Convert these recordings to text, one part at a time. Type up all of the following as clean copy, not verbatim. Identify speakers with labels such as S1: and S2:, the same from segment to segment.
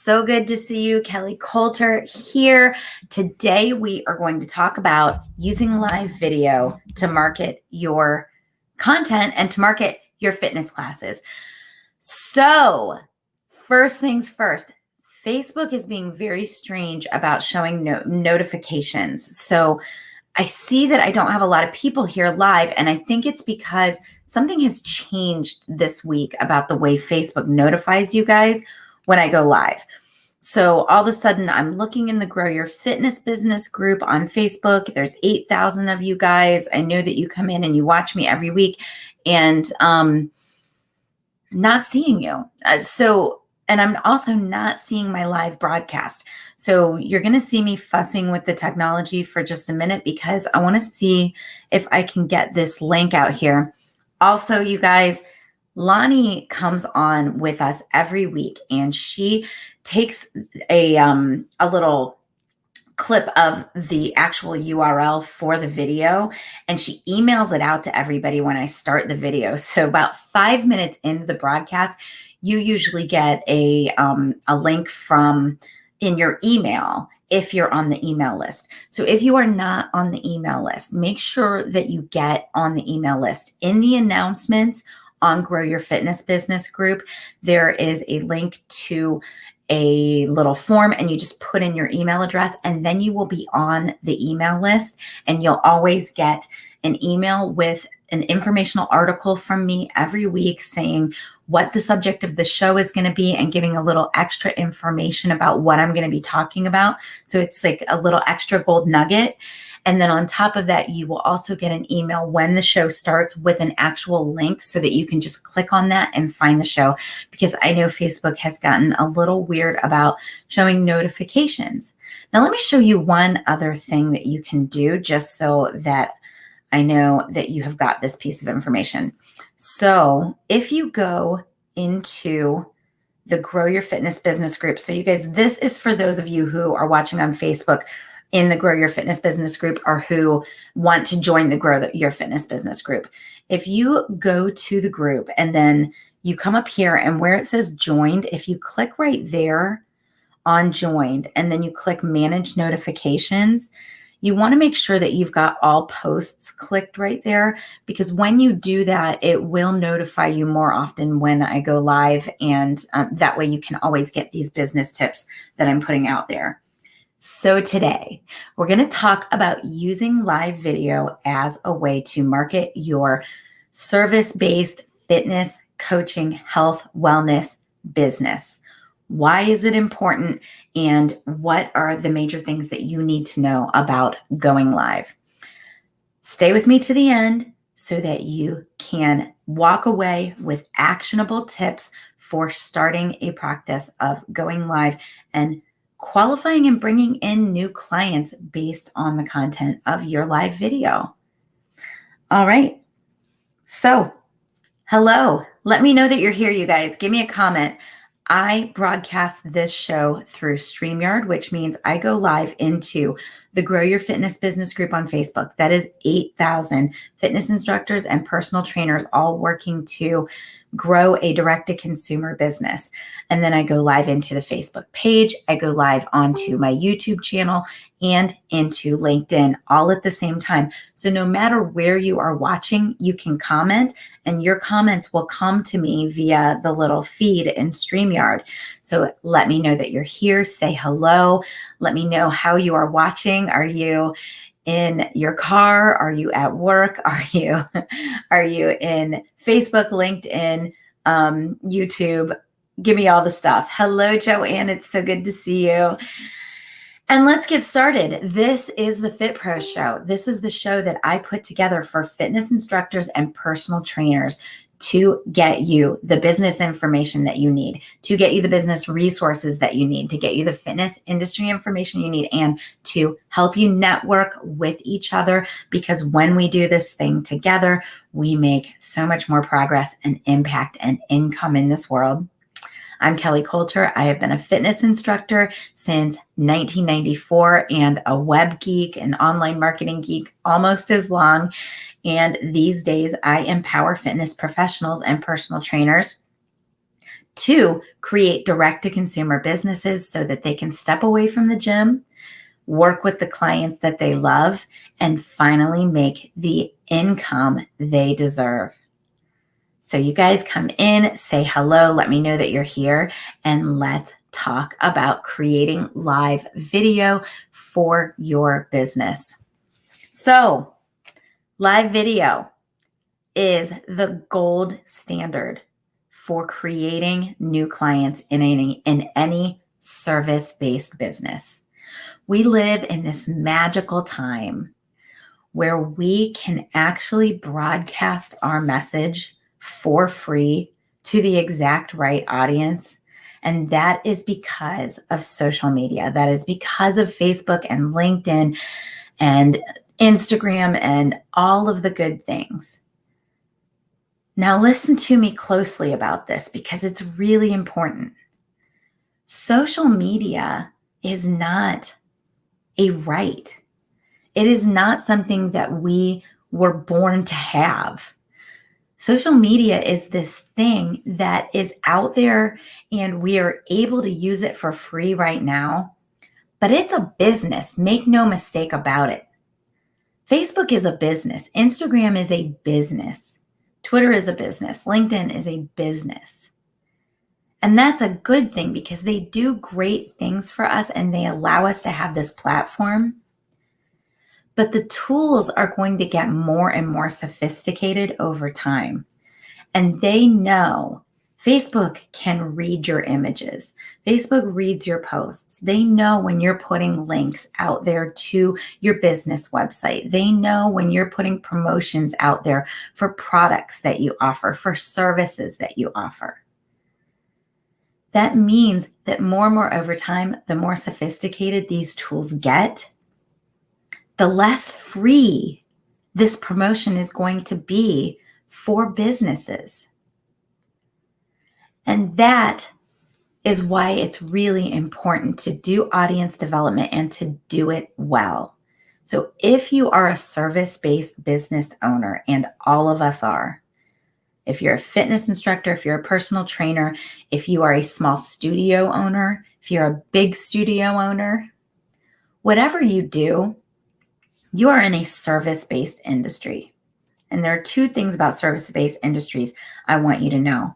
S1: So good to see you, Kelly Coulter here. Today, we are going to talk about using live video to market your content and to market your fitness classes. So, first things first, Facebook is being very strange about showing notifications. So, I see that I don't have a lot of people here live, and I think it's because something has changed this week about the way Facebook notifies you guys when I go live. So all of a sudden, I'm looking in the Grow Your Fitness Business group on Facebook. There's 8,000 of you guys. I know that you come in and you watch me every week, and not seeing you. And I'm also not seeing my live broadcast. So you're going to see me fussing with the technology for just a minute because I want to see if I can get this link out here. Also, you guys, Lonnie comes on with us every week, and she takes a little clip of the actual URL for the video, and she emails it out to everybody when I start the video. So about 5 minutes into the broadcast, you usually get a link from in your email if you're on the email list. So if you are not on the email list, make sure that you get on the email list. In the announcements on Grow Your Fitness Business group, there is a link to a little form, and you just put in your email address, and then you will be on the email list, and you'll always get an email with an informational article from me every week saying what the subject of the show is going to be and giving a little extra information about what I'm going to be talking about. So it's like a little extra gold nugget. And then on top of that, you will also get an email when the show starts with an actual link so that you can just click on that and find the show. Because I know Facebook has gotten a little weird about showing notifications. Now, let me show you one other thing that you can do just so that I know that you have got this piece of information. So if you go into the Grow Your Fitness Business group, so you guys, this is for those of you who are watching on Facebook in the Grow Your Fitness Business group or who want to join the Grow Your Fitness Business group. If you go to the group and then you come up here and where it says joined, if you click right there on joined and then you click manage notifications, you want to make sure that you've got all posts clicked right there, because when you do that, it will notify you more often when I go live, and that way you can always get these business tips that I'm putting out there. So today, we're going to talk about using live video as a way to market your service-based fitness, coaching, health, wellness business. Why is it important, and what are the major things that you need to know about going live? Stay with me to the end so that you can walk away with actionable tips for starting a practice of going live and qualifying and bringing in new clients based on the content of your live video. All right. So, hello. Let me know that you're here, you guys. Give me a comment. I broadcast this show through StreamYard, which means I go live into the Grow Your Fitness Business group on Facebook. That is 8,000 fitness instructors and personal trainers all working to grow a direct-to-consumer business. And then I go live into the Facebook page. I go live onto my YouTube channel and into LinkedIn all at the same time. So no matter where you are watching, you can comment, and your comments will come to me via the little feed in StreamYard. So let me know that you're here. Say hello. Let me know how you are watching. Are you in your car? Are you at work? Are you in Facebook, LinkedIn, YouTube? Give me all the stuff. Hello, Joanne. It's so good to see you. And let's get started. This is the Fit Pro Show. This is the show that I put together for fitness instructors and personal trainers to get you the business information that you need, to get you the business resources that you need, to get you the fitness industry information you need, and to help you network with each other. Because when we do this thing together, we make so much more progress and impact and income in this world. I'm Kelly Coulter. I have been a fitness instructor since 1994 and a web geek, an online marketing geek almost as long. And these days, I empower fitness professionals and personal trainers 2, create direct-to-consumer businesses so that they can step away from the gym, work with the clients that they love, and finally make the income they deserve. So you guys come in, say hello, let me know that you're here, and let's talk about creating live video for your business. So, live video is the gold standard for creating new clients in any service-based business. We live in this magical time where we can actually broadcast our message for free to the exact right audience. And that is because of social media. That is because of Facebook and LinkedIn and Instagram and all of the good things. Now, listen to me closely about this because it's really important. Social media is not a right. It is not something that we were born to have. Social media is this thing that is out there and we are able to use it for free right now, but it's a business. Make no mistake about it. Facebook is a business. Instagram is a business. Twitter is a business. LinkedIn is a business. And that's a good thing because they do great things for us and they allow us to have this platform. But the tools are going to get more and more sophisticated over time. And they know Facebook can read your images. Facebook reads your posts. They know when you're putting links out there to your business website. They know when you're putting promotions out there for products that you offer, for services that you offer. That means that more and more over time, the more sophisticated these tools get, the less free this promotion is going to be for businesses. And that is why it's really important to do audience development and to do it well. So if you are a service-based business owner, and all of us are, if you're a fitness instructor, if you're a personal trainer, if you are a small studio owner, if you're a big studio owner, whatever you do, you are in a service-based industry. And there are 2 things about service-based industries I want you to know.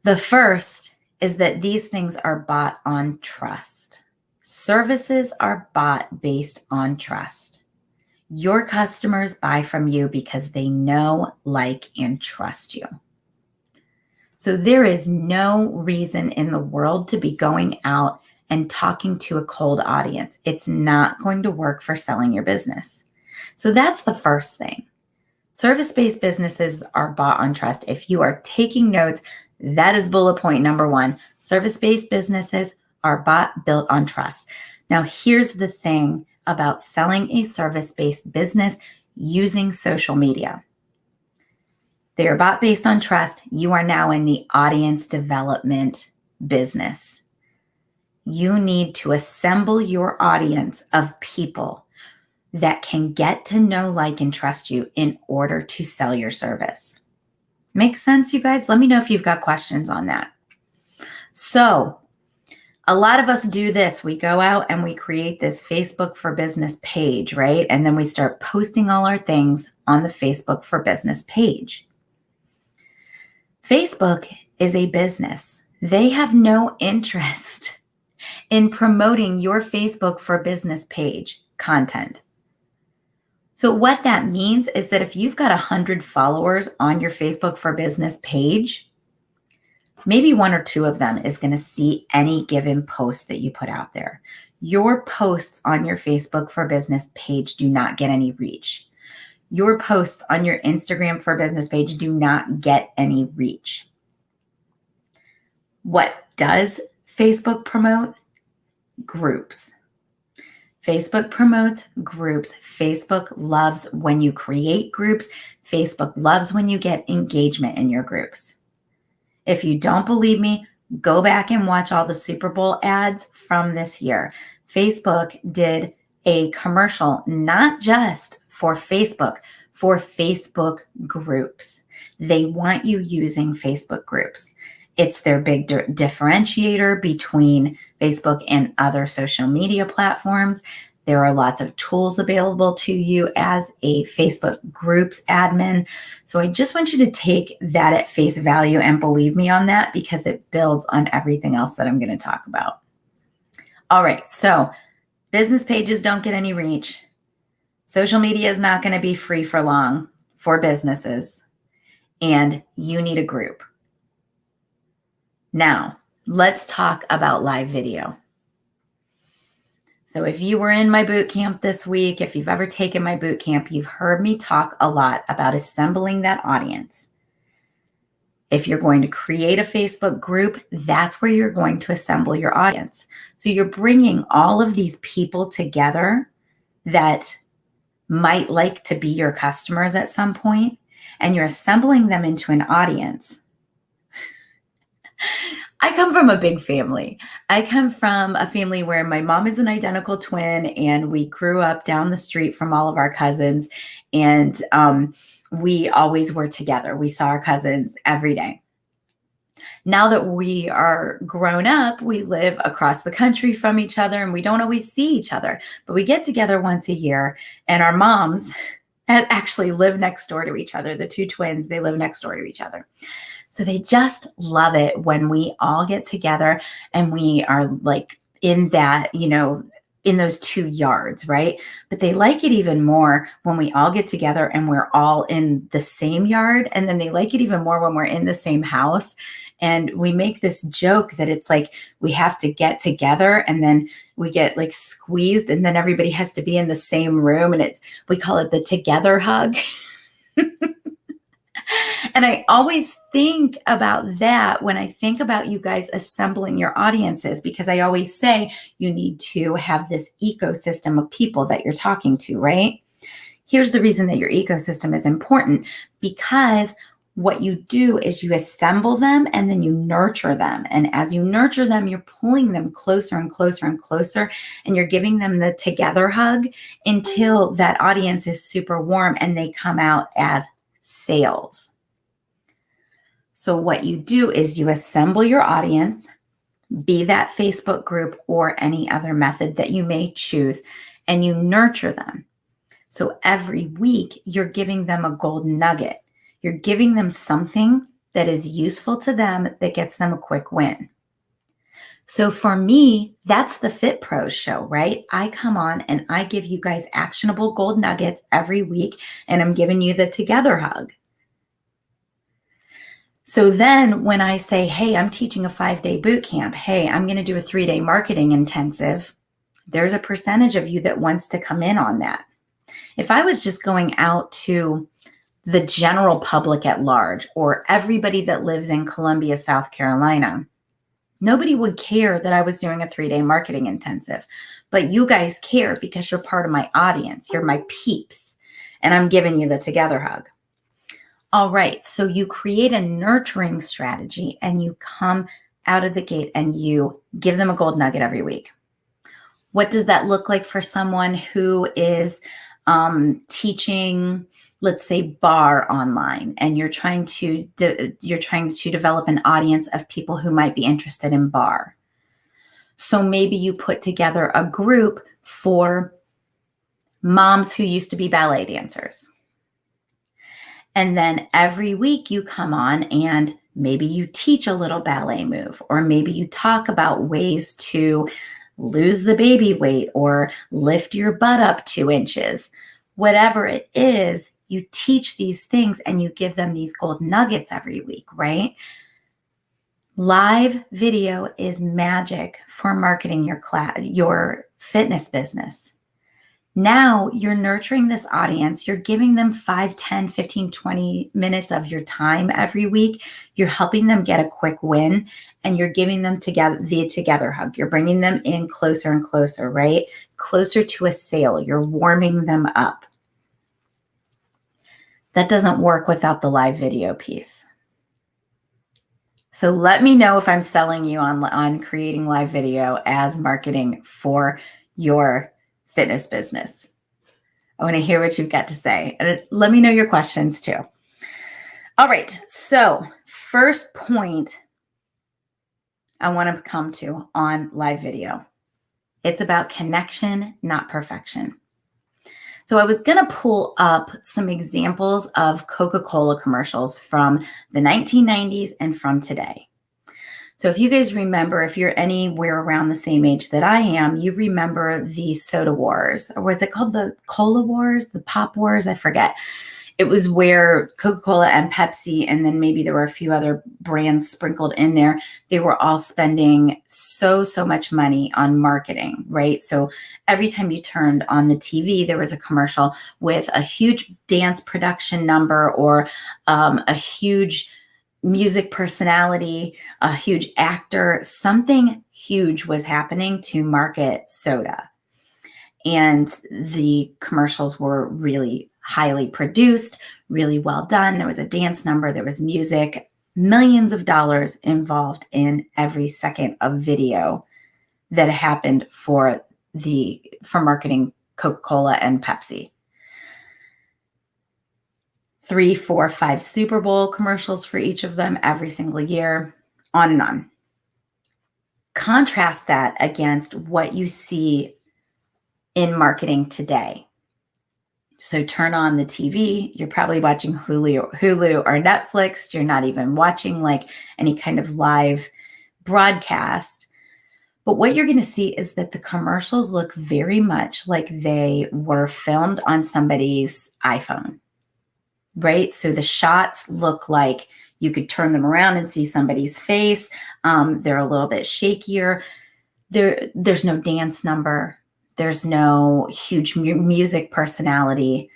S1: The first is that these things are bought on trust. Services are bought based on trust. Your customers buy from you because they know, like, and trust you. So there is no reason in the world to be going out and talking to a cold audience. It's not going to work for selling your business. So that's the first thing. Service-based businesses are bought on trust. If you are taking notes, that is bullet point number 1. Service-based businesses are built on trust. Now, here's the thing about selling a service-based business using social media. They are bought based on trust. You are now in the audience development business. You need to assemble your audience of people that can get to know, like, and trust you in order to sell your service. Make sense, you guys? Let me know if you've got questions on that. So, a lot of us do this. We go out and we create this Facebook for Business page, right? And then we start posting all our things on the Facebook for Business page. Facebook is a business. They have no interest in promoting your Facebook for Business page content. So what that means is that if you've got 100 followers on your Facebook for Business page, maybe 1 or 2 of them is going to see any given post that you put out there. Your posts on your Facebook for Business page do not get any reach. Your posts on your Instagram for Business page do not get any reach. What does Facebook promote? Groups. Facebook promotes groups. Facebook loves when you create groups. Facebook loves when you get engagement in your groups. If you don't believe me, go back and watch all the Super Bowl ads from this year. Facebook did a commercial, not just for Facebook groups. They want you using Facebook groups. It's their big differentiator between Facebook and other social media platforms. There are lots of tools available to you as a Facebook groups admin. So I just want you to take that at face value and believe me on that, because it builds on everything else that I'm going to talk about. All right, so business pages don't get any reach. Social media is not going to be free for long for businesses, and you need a group. Now, let's talk about live video. So if you were in my boot camp this week, if you've ever taken my boot camp, you've heard me talk a lot about assembling that audience. If you're going to create a Facebook group, that's where you're going to assemble your audience. So you're bringing all of these people together that might like to be your customers at some point, and you're assembling them into an audience. I come from a big family. I come from a family where my mom is an identical twin, and we grew up down the street from all of our cousins, and we always were together. We saw our cousins every day. Now that we are grown up, we live across the country from each other, and we don't always see each other, but we get together once a year, and our moms actually live next door to each other. The two twins, they live next door to each other. So they just love it when we all get together and we are like in that, in those 2 yards, right? But they like it even more when we all get together and we're all in the same yard. And then they like it even more when we're in the same house. And we make this joke that it's like we have to get together and then we get like squeezed and then everybody has to be in the same room. And we call it the together hug. And I always think about that when I think about you guys assembling your audiences, because I always say you need to have this ecosystem of people that you're talking to, right? Here's the reason that your ecosystem is important, because what you do is you assemble them and then you nurture them. And as you nurture them, you're pulling them closer and closer and closer, and you're giving them the together hug until that audience is super warm and they come out as sales. So what you do is you assemble your audience, be that Facebook group or any other method that you may choose, and you nurture them. So every week you're giving them a golden nugget. You're giving them something that is useful to them that gets them a quick win. So for me, that's the Fit Pros show, right? I come on and I give you guys actionable gold nuggets every week, and I'm giving you the together hug. So then when I say, hey, I'm teaching a 5-day boot camp, hey, I'm going to do a 3-day marketing intensive, there's a percentage of you that wants to come in on that. If I was just going out to the general public at large, or everybody that lives in Columbia, South Carolina, nobody would care that I was doing a 3-day marketing intensive. But you guys care because you're part of my audience. You're my peeps. And I'm giving you the together hug. All right. So you create a nurturing strategy and you come out of the gate and you give them a gold nugget every week. What does that look like for someone who is teaching, let's say, bar online, and you're trying to develop an audience of people who might be interested in bar? So maybe you put together a group for moms who used to be ballet dancers. And then every week you come on and maybe you teach a little ballet move, or maybe you talk about ways to lose the baby weight or lift your butt up 2 inches. Whatever it is, you teach these things and you give them these gold nuggets every week, right? Live video is magic for marketing your fitness business. Now you're nurturing this audience. You're giving them 5, 10, 15, 20 minutes of your time every week. You're helping them get a quick win, and you're giving them the together hug. You're bringing them in closer and closer, right? Closer to a sale. You're warming them up. That doesn't work without the live video piece. So let me know if I'm selling you on creating live video as marketing for your fitness business. I want to hear what you've got to say. And let me know your questions too. All right. So first point I want to come to on live video. It's about connection, not perfection. So I was going to pull up some examples of Coca-Cola commercials from the 1990s and from today. So if you guys remember, if you're anywhere around the same age that I am, you remember the soda wars, or was it called the cola wars, the pop wars? I forget. It was where Coca-Cola and Pepsi, and then maybe there were a few other brands sprinkled in there. They were all spending so much money on marketing, right? So every time you turned on the TV, there was a commercial with a huge dance production number or a huge music personality, a huge actor. Something huge was happening to market soda. And the commercials were really highly produced, really well done. There was a dance number, there was music, millions of dollars involved in every second of video that happened for marketing Coca-Cola and Pepsi. 3, 4, 5 Super Bowl commercials for each of them every single year, on and on. Contrast that against what you see in marketing today. So turn on the TV, you're probably watching Hulu or Netflix. You're not even watching like any kind of live broadcast. But what you're going to see is that the commercials look very much like they were filmed on somebody's iPhone, right? So the shots look like you could turn them around and see somebody's face. They're a little bit shakier. There's no dance number. There's no huge music personality.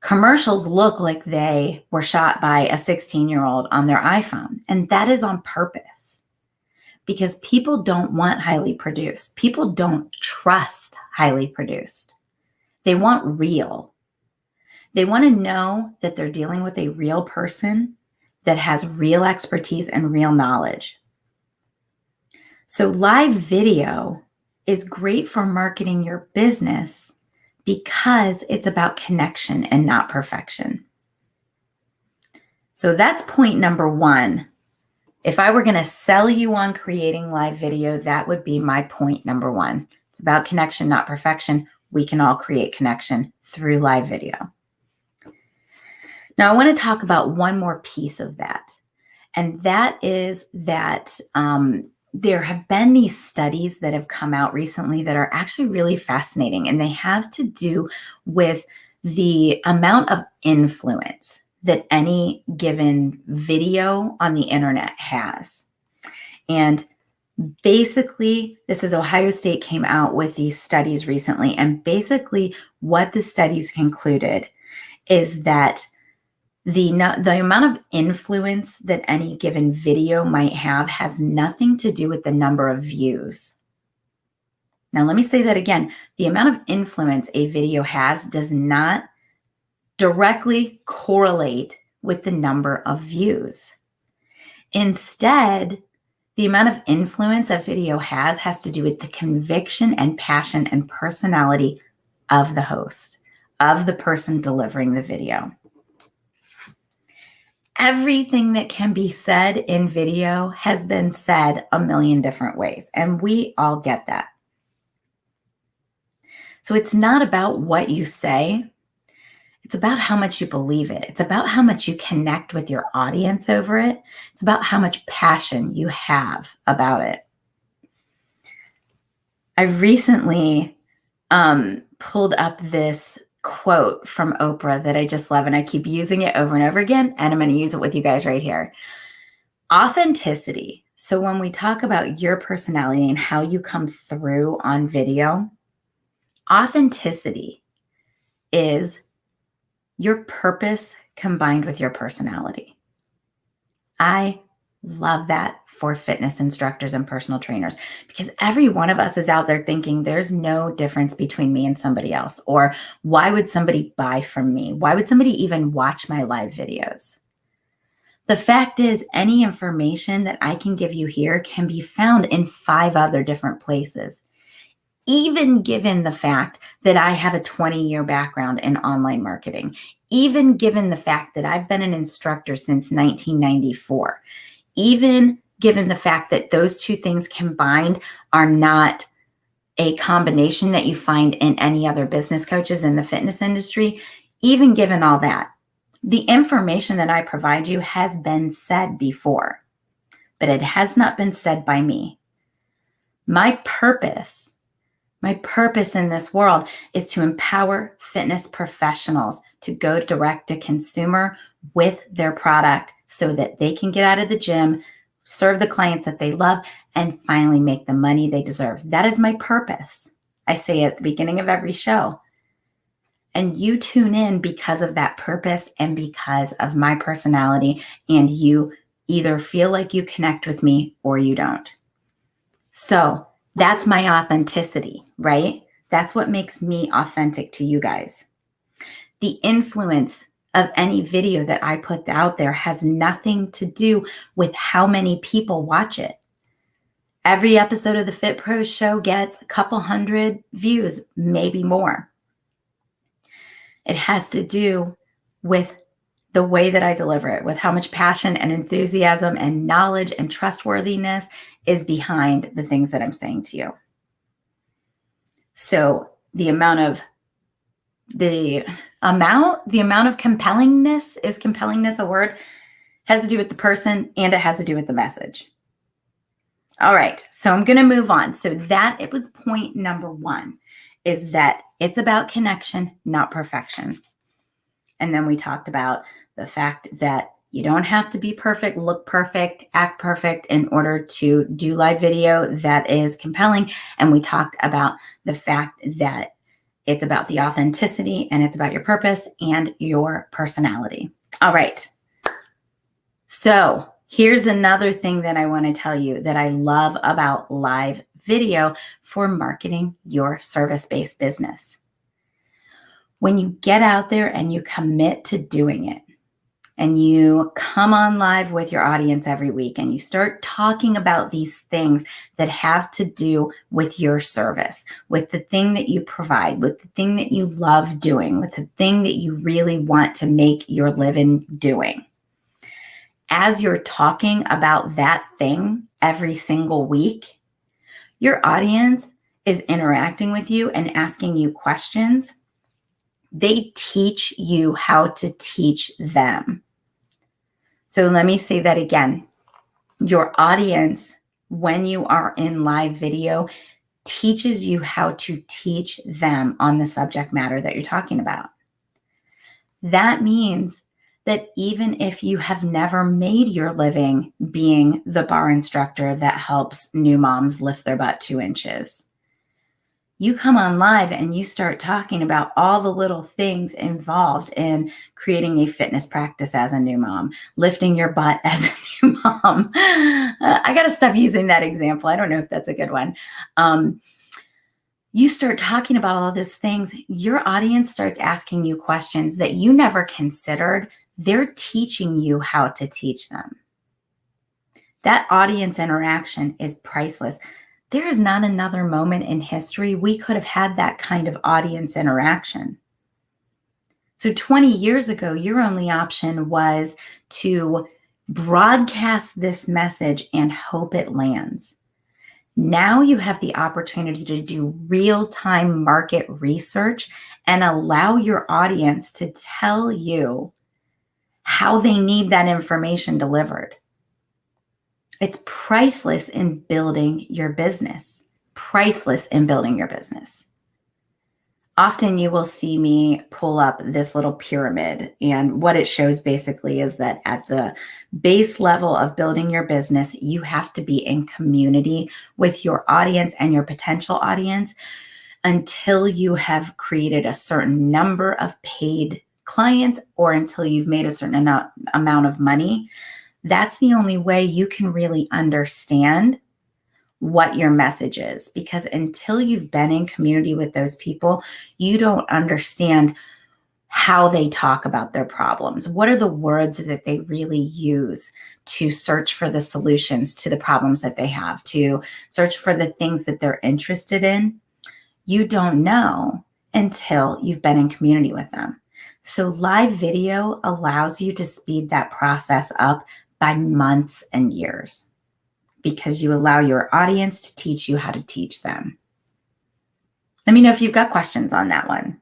S1: Commercials look like they were shot by a 16-year-old on their iPhone. And that is on purpose because people don't want highly produced. People don't trust highly produced. They want real. They want to know that they're dealing with a real person that has real expertise and real knowledge. So live video is great for marketing your business because it's about connection and not perfection. So that's point number 1. If I were going to sell you on creating live video, that would be my point number 1. It's about connection, not perfection. We can all create connection through live video. Now, I want to talk about one more piece of that, and that is that there have been these studies that have come out recently that are actually really fascinating, and they have to do with the amount of influence that any given video on the internet has. And basically, this is Ohio State came out with these studies recently, and basically what the studies concluded is that the amount of influence that any given video might have has nothing to do with the number of views. Now, let me say that again. The amount of influence a video has does not directly correlate with the number of views. Instead, the amount of influence a video has to do with the conviction and passion and personality of the host, of the person delivering the video. Everything that can be said in video has been said a million different ways, and we all get that. So it's not about what you say. It's about how much you believe it. It's about how much you connect with your audience over it. It's about how much passion you have about it. I recently pulled up this quote from Oprah that I just love, and I keep using it over and over again, and I'm going to use it with you guys right here. Authenticity. So when we talk about your personality and how you come through on video, authenticity is your purpose combined with your personality. I love that for fitness instructors and personal trainers, because every one of us is out there thinking there's no difference between me and somebody else, or why would somebody buy from me? Why would somebody even watch my live videos? The fact is, any information that I can give you here can be found in 5 other different places, even given the fact that I have a 20-year background in online marketing, even given the fact that I've been an instructor since 1994, even given the fact that those two things combined are not a combination that you find in any other business coaches in the fitness industry. Even given all that, the information that I provide you has been said before, but it has not been said by me. My purpose in this world is to empower fitness professionals to go direct to consumer with their product so that they can get out of the gym, serve the clients that they love, and finally make the money they deserve. That is my purpose. I say at the beginning of every show. And you tune in because of that purpose and because of my personality, and you either feel like you connect with me or you don't. So that's my authenticity, right? That's what makes me authentic to you guys. The influence of any video that I put out there has nothing to do with how many people watch it. Every episode of the Fit Pros show gets a couple hundred views, maybe more. It has to do with the way that I deliver it, with how much passion and enthusiasm and knowledge and trustworthiness is behind the things that I'm saying to you. So the amount of compellingness, is compellingness a word? Has to do with the person, and it has to do with the message. All right, so I'm going to move on. So it was point number 1, is that it's about connection, not perfection. And then we talked about the fact that you don't have to be perfect, look perfect, act perfect in order to do live video that is compelling. And we talked about the fact that it's about the authenticity, and it's about your purpose and your personality. All right. So here's another thing that I want to tell you that I love about live video for marketing your service-based business. When you get out there and you commit to doing it, and you come on live with your audience every week, and you start talking about these things that have to do with your service, with the thing that you provide, with the thing that you love doing, with the thing that you really want to make your living doing. As you're talking about that thing every single week, your audience is interacting with you and asking you questions. They teach you how to teach them. So let me say that again. Your audience, when you are in live video, teaches you how to teach them on the subject matter that you're talking about. That means that even if you have never made your living being the bar instructor that helps new moms lift their butt 2 inches, you come on live and you start talking about all the little things involved in creating a fitness practice as a new mom, lifting your butt as a new mom. I got to stop using that example. I don't know if that's a good one. You start talking about all those things. Your audience starts asking you questions that you never considered. They're teaching you how to teach them. That audience interaction is priceless. There is not another moment in history we could have had that kind of audience interaction. So 20 years ago, your only option was to broadcast this message and hope it lands. Now you have the opportunity to do real-time market research and allow your audience to tell you how they need that information delivered. It's priceless in building your business. Priceless in building your business. Often you will see me pull up this little pyramid, and what it shows basically is that at the base level of building your business, you have to be in community with your audience and your potential audience until you have created a certain number of paid clients or until you've made a certain amount of money. That's the only way you can really understand what your message is, because until you've been in community with those people, you don't understand how they talk about their problems. What are the words that they really use to search for the solutions to the problems that they have, to search for the things that they're interested in? You don't know until you've been in community with them. So live video allows you to speed that process up by months and years. because you allow your audience to teach you how to teach them. Let me know if you've got questions on that one.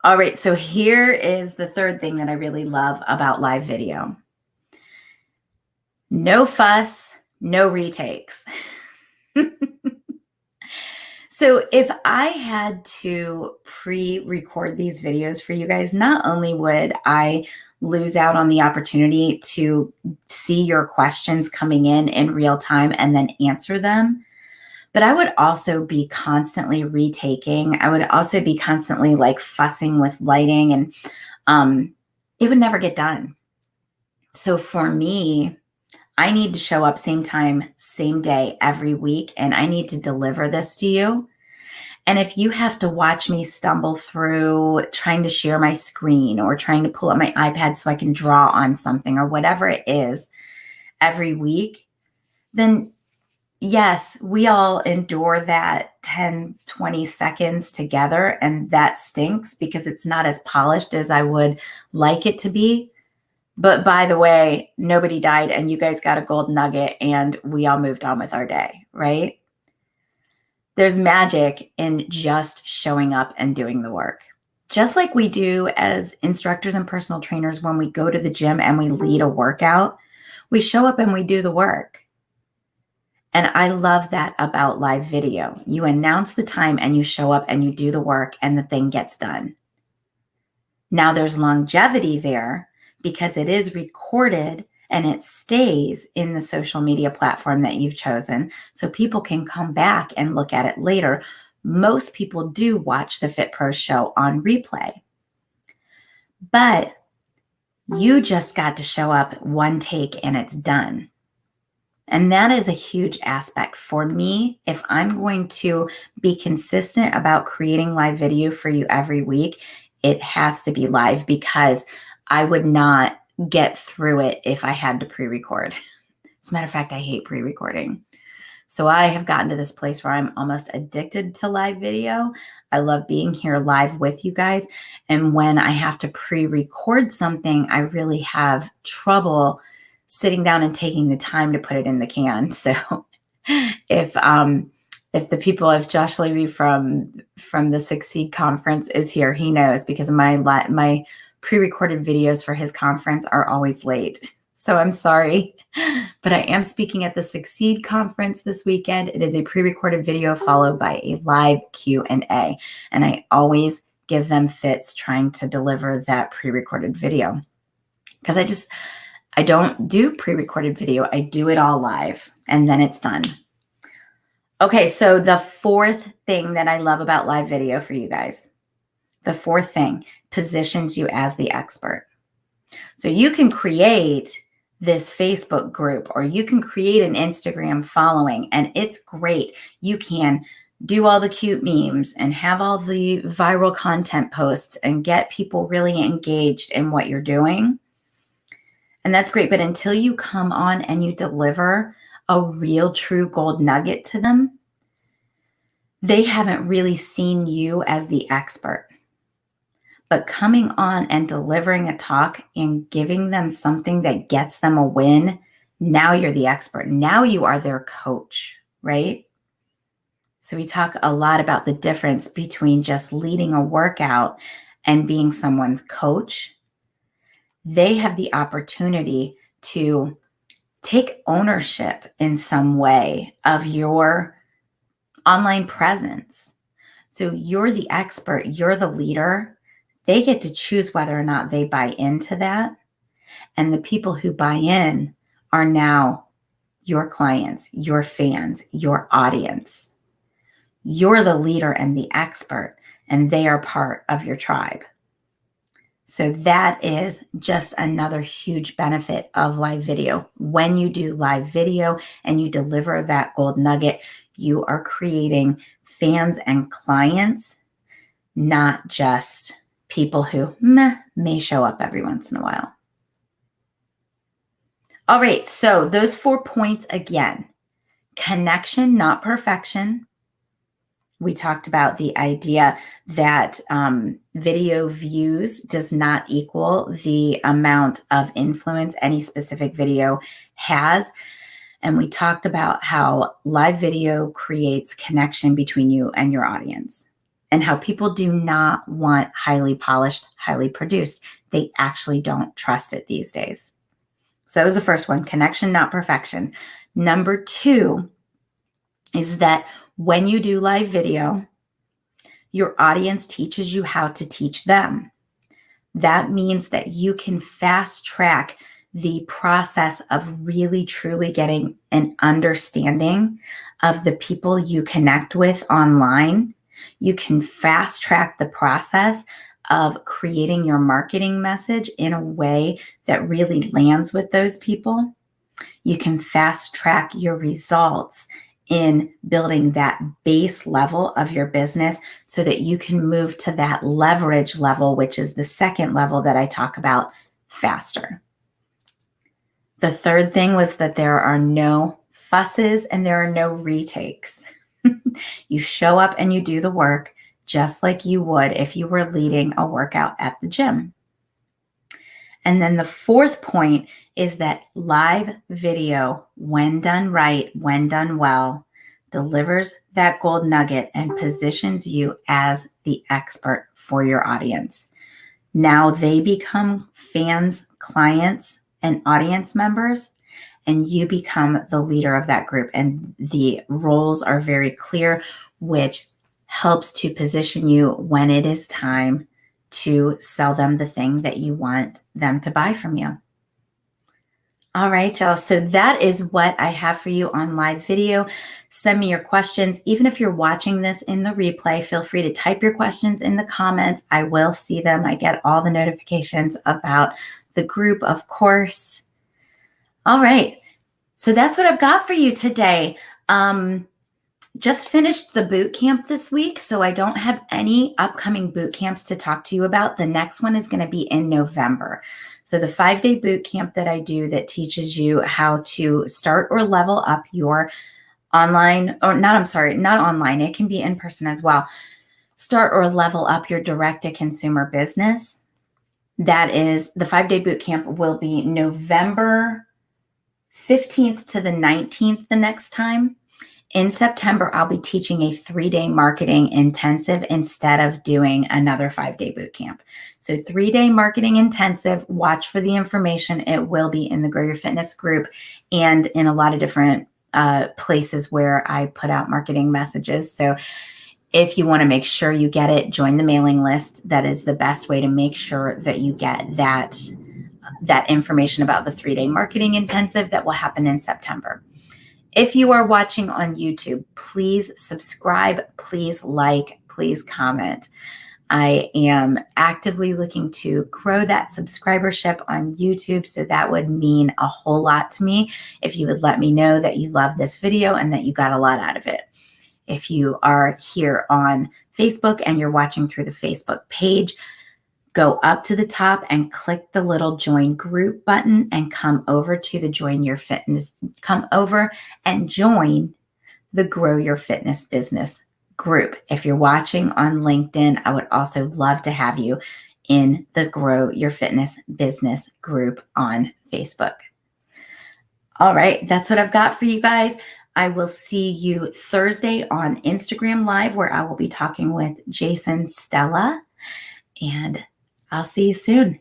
S1: All right, so here is the third thing that I really love about live video. No fuss, no retakes. So if I had to pre-record these videos for you guys, not only would I lose out on the opportunity to see your questions coming in real time and then answer them, but I would also be constantly retaking. I would also be constantly like fussing with lighting, and it would never get done. So for me, I need to show up same time, same day, every week, and I need to deliver this to you. And if you have to watch me stumble through trying to share my screen or trying to pull up my iPad so I can draw on something or whatever it is every week, then yes, we all endure that 10, 20 seconds together, and that stinks because it's not as polished as I would like it to be. But by the way, nobody died and you guys got a gold nugget and we all moved on with our day, right? There's magic in just showing up and doing the work. Just like we do as instructors and personal trainers when we go to the gym and we lead a workout, we show up and we do the work. And I love that about live video. You announce the time and you show up and you do the work and the thing gets done. Now there's longevity there because it is recorded and it stays in the social media platform that you've chosen, so people can come back and look at it later. Most people do watch the Fit Pro show on replay, but you just got to show up one take and it's done. And that is a huge aspect for me. If I'm going to be consistent about creating live video for you every week, it has to be live because I would not get through it if I had to pre-record. As a matter of fact, I hate pre-recording. So I have gotten to this place where I'm almost addicted to live video. I love being here live with you guys. And when I have to pre-record something, I really have trouble sitting down and taking the time to put it in the can. So if Josh Levy from the Succeed conference is here, he knows, because my pre-recorded videos for his conference are always late. So I'm sorry, but I am speaking at the Succeed conference this weekend. It is a pre-recorded video followed by a live Q&A. And I always give them fits trying to deliver that pre-recorded video because I don't do pre-recorded video. I do it all live and then it's done. Okay, so the fourth thing that I love about live video for you guys, the fourth thing positions you as the expert. So you can create this Facebook group or you can create an Instagram following, and it's great. You can do all the cute memes and have all the viral content posts and get people really engaged in what you're doing. And that's great. But until you come on and you deliver a real true gold nugget to them, they haven't really seen you as the expert. But coming on and delivering a talk and giving them something that gets them a win, now you're the expert. Now you are their coach, right? So we talk a lot about the difference between just leading a workout and being someone's coach. They have the opportunity to take ownership in some way of your online presence. So you're the expert, you're the leader. They get to choose whether or not they buy into that. And the people who buy in are now your clients, your fans, your audience. You're the leader and the expert, and they are part of your tribe. So that is just another huge benefit of live video. When you do live video and you deliver that gold nugget, you are creating fans and clients, not just people who may show up every once in a while. All right, so those 4 points again: connection, not perfection. We talked about the idea that video views does not equal the amount of influence any specific video has. And we talked about how live video creates connection between you and your audience, and how people do not want highly polished, highly produced. They actually don't trust it these days. So that was the first one, connection, not perfection. Number 2 is that when you do live video, your audience teaches you how to teach them. That means that you can fast track the process of really truly getting an understanding of the people you connect with online. You can fast track the process of creating your marketing message in a way that really lands with those people. You can fast track your results in building that base level of your business so that you can move to that leverage level, which is the second level that I talk about, faster. The third thing was that there are no fusses and there are no retakes. You show up and you do the work just like you would if you were leading a workout at the gym. And then the fourth point is that live video, when done right, when done well, delivers that gold nugget and positions you as the expert for your audience. Now they become fans, clients, and audience members, and you become the leader of that group. And the roles are very clear, which helps to position you when it is time to sell them the thing that you want them to buy from you. All right, y'all. So that is what I have for you on live video. Send me your questions. Even if you're watching this in the replay, feel free to type your questions in the comments. I will see them. I get all the notifications about the group, of course. All right. So that's what I've got for you today. Just finished the boot camp this week, so I don't have any upcoming boot camps to talk to you about. The next one is going to be in November. So the 5-day boot camp that I do that teaches you how to start or level up your online, or not online. It can be in person as well. Start or level up your direct-to-consumer business. That is, the 5-day boot camp will be November 15th to the 19th the next time. In September, I'll be teaching a 3-day marketing intensive instead of doing another 5-day boot camp. So 3-day marketing intensive, watch for the information. It will be in the Grow Your Fitness group and in a lot of different places where I put out marketing messages. So if you want to make sure you get it, join the mailing list. That is the best way to make sure that you get that information about the 3-day marketing intensive that will happen in September. If you are watching on YouTube, please subscribe, please like, please comment. I am actively looking to grow that subscribership on YouTube, so that would mean a whole lot to me if you would let me know that you love this video and that you got a lot out of it. If you are here on Facebook and you're watching through the Facebook page, go up to the top and click the little join group button and come over to the join your fitness. Come over and join the Grow Your Fitness Business group. If you're watching on LinkedIn, I would also love to have you in the Grow Your Fitness Business group on Facebook. All right, that's what I've got for you guys. I will see you Thursday on Instagram Live, where I will be talking with Jason Stella, and I'll see you soon.